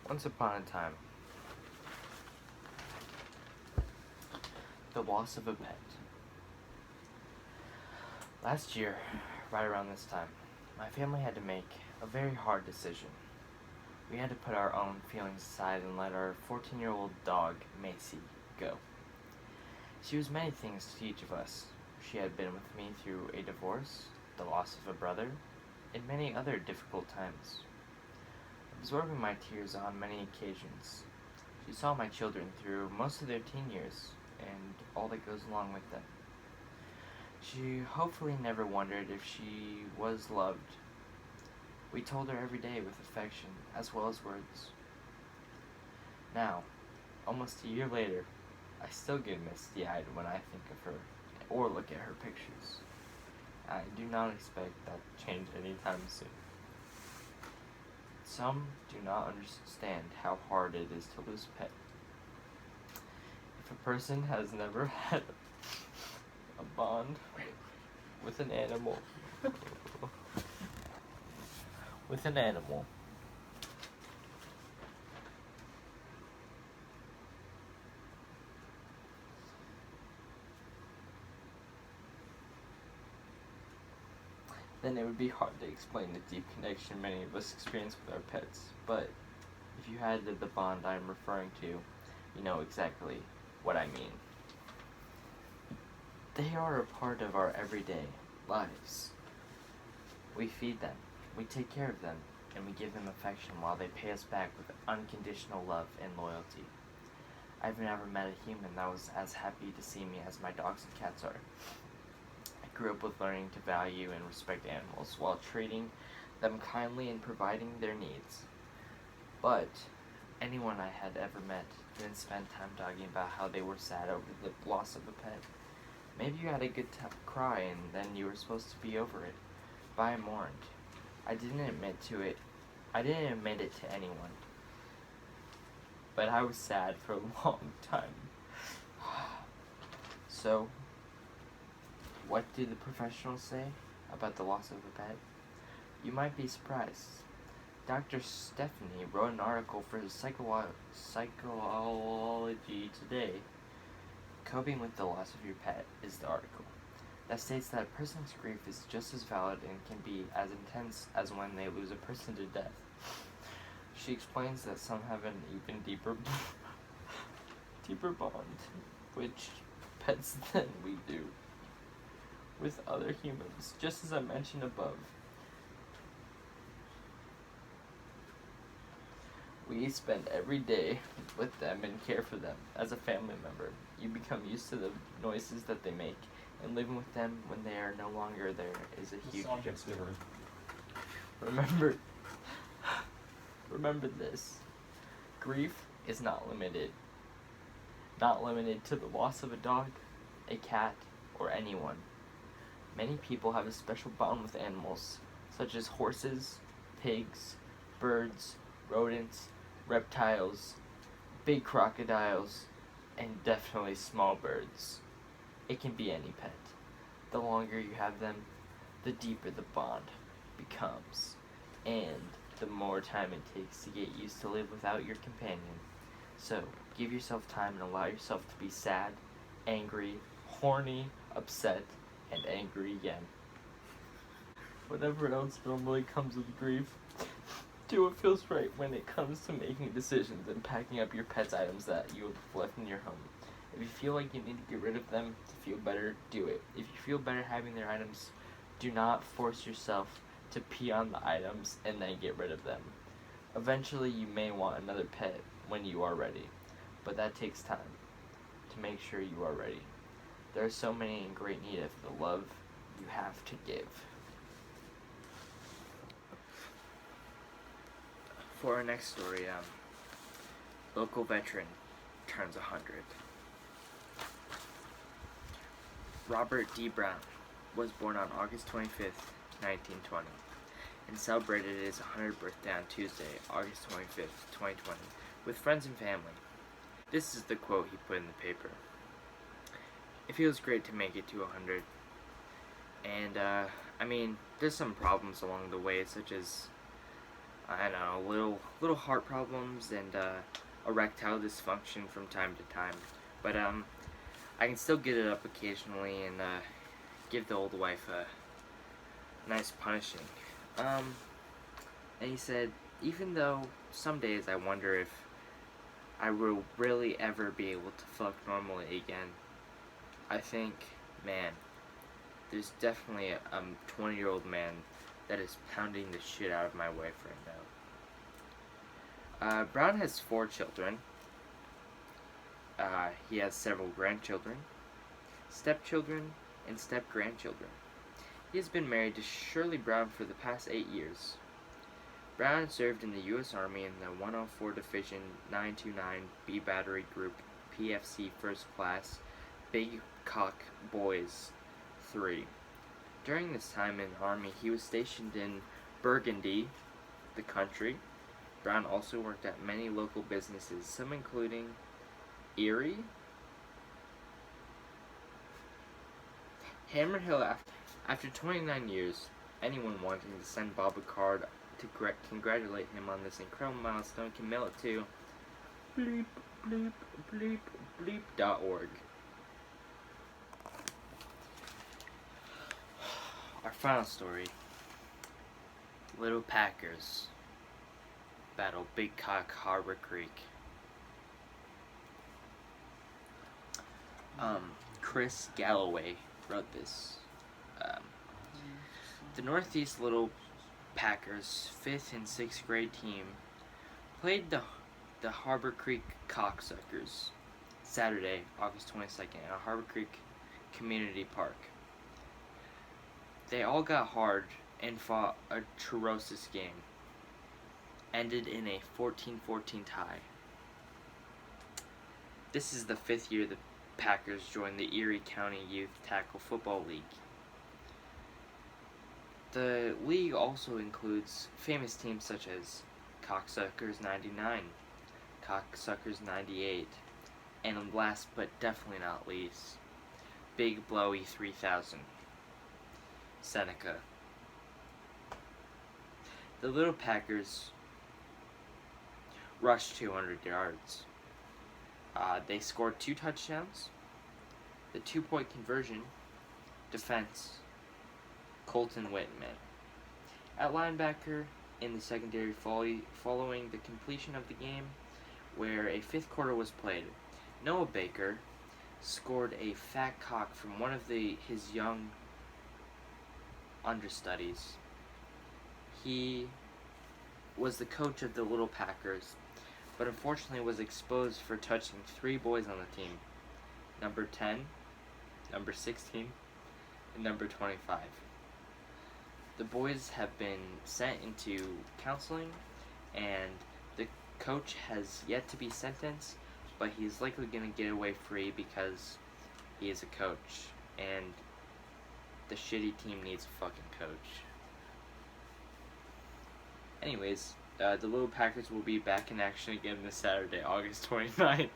Once upon a time, the loss of a pet. Last year, right around this time, my family had to make a very hard decision. We had to put our own feelings aside and let our 14-year-old dog, Macy, go. She was many things to each of us. She had been with me through a divorce, the loss of a brother, and many other difficult times. Absorbing my tears on many occasions, she saw my children through most of their teen years and all that goes along with them. She hopefully never wondered if she was loved. We told her every day with affection as well as words. Now, almost a year later, I still get misty-eyed when I think of her or look at her pictures. I do not expect that to change anytime soon. Some do not understand how hard it is to lose a pet. If a person has never had a bond with an animal, then it would be hard to explain the deep connection many of us experience with our pets. But if you had the bond I'm referring to, you know exactly what I mean. They are a part of our everyday lives. We feed them, we take care of them, and we give them affection while they pay us back with unconditional love and loyalty. I've never met a human that was as happy to see me as my dogs and cats are. I grew up with learning to value and respect animals while treating them kindly and providing their needs. But anyone I had ever met didn't spend time talking about how they were sad over the loss of a pet. Maybe you had a good cry and then you were supposed to be over it. But I mourned. I didn't admit it to anyone. But I was sad for a long time. So, what do the professionals say about the loss of a pet? You might be surprised. Dr. Stephanie wrote an article for Psychology Today. Coping with the loss of your pet is the article that states that a person's grief is just as valid and can be as intense as when they lose a person to death. She explains that some have an even deeper bond with pets than we do with other humans, just as I mentioned above. We spend every day with them and care for them as a family member. You become used to the noises that they make, and living with them when they are no longer there is a huge difference. Remember this. Grief is not limited to the loss of a dog, a cat, or anyone. Many people have a special bond with animals, such as horses, pigs, birds, rodents, reptiles, big crocodiles, and definitely small birds. It can be any pet. The longer you have them, the deeper the bond becomes, and the more time it takes to get used to live without your companion. So, give yourself time and allow yourself to be sad, angry, horny, upset, and angry again. Whatever else normally comes with grief, do what feels right when it comes to making decisions and packing up your pet's items that you have left in your home. If you feel like you need to get rid of them to feel better, do it. If you feel better having their items, do not force yourself to pee on the items and then get rid of them. Eventually, you may want another pet when you are ready, but that takes time to make sure you are ready. There are so many in great need of the love you have to give. For our next story, local veteran turns 100. Robert D. Brown was born on August 25th, 1920, and celebrated his 100th birthday on Tuesday, August 25th, 2020, with friends and family. This is the quote he put in the paper. It feels great to make it to 100. And, there's some problems along the way, such as I know, little heart problems and erectile dysfunction from time to time. But I can still get it up occasionally and give the old wife a nice punishing. And he said, even though some days I wonder if I will really ever be able to fuck normally again, I think, man, there's definitely a 20-year-old man that is pounding the shit out of my wife right now. Brown has 4 children. He has several grandchildren, stepchildren, and step-grandchildren. He has been married to Shirley Brown for the past 8 years. Brown served in the U.S. Army in the 104 Division 929 B Battery Group PFC First Class Big Cock Boys 3. During this time in the Army, he was stationed in Burgundy, the country. Brown also worked at many local businesses, some including Erie, Hammer Hill. After 29 years, anyone wanting to send Bob a card to congratulate him on this incredible milestone can mail it to bleep bleep bleep bleep.org. Our final story: Little Packers battle Big Cock Harbor Creek. Chris Galloway wrote this. The Northeast Little Packers 5th and 6th grade team played the Harbor Creek Cocksuckers Saturday, August 22nd at Harbor Creek Community Park. They all got hard and fought a ferocious game. Ended in a 14-14 tie. This is the 5th year the Packers joined the Erie County Youth Tackle Football League. The league also includes famous teams such as Cocksuckers 99, Cocksuckers 98, and last but definitely not least, Big Blowy 3000, Seneca. The Little Packers rushed 200 yards. They scored 2 touchdowns. The 2-point conversion, defense, Colton Whitman. At linebacker in the secondary following the completion of the game, where a 5th quarter was played, Noah Baker scored a fat cock from one of his young understudies. He was the coach of the Little Packers, but unfortunately was exposed for touching 3 boys on the team: number 10, number 16, and number 25. The boys have been sent into counseling, and the coach has yet to be sentenced, but he's likely going to get away free because he is a coach, and the shitty team needs a fucking coach. Anyways, the Little Packers will be back in action again this Saturday, August 29th.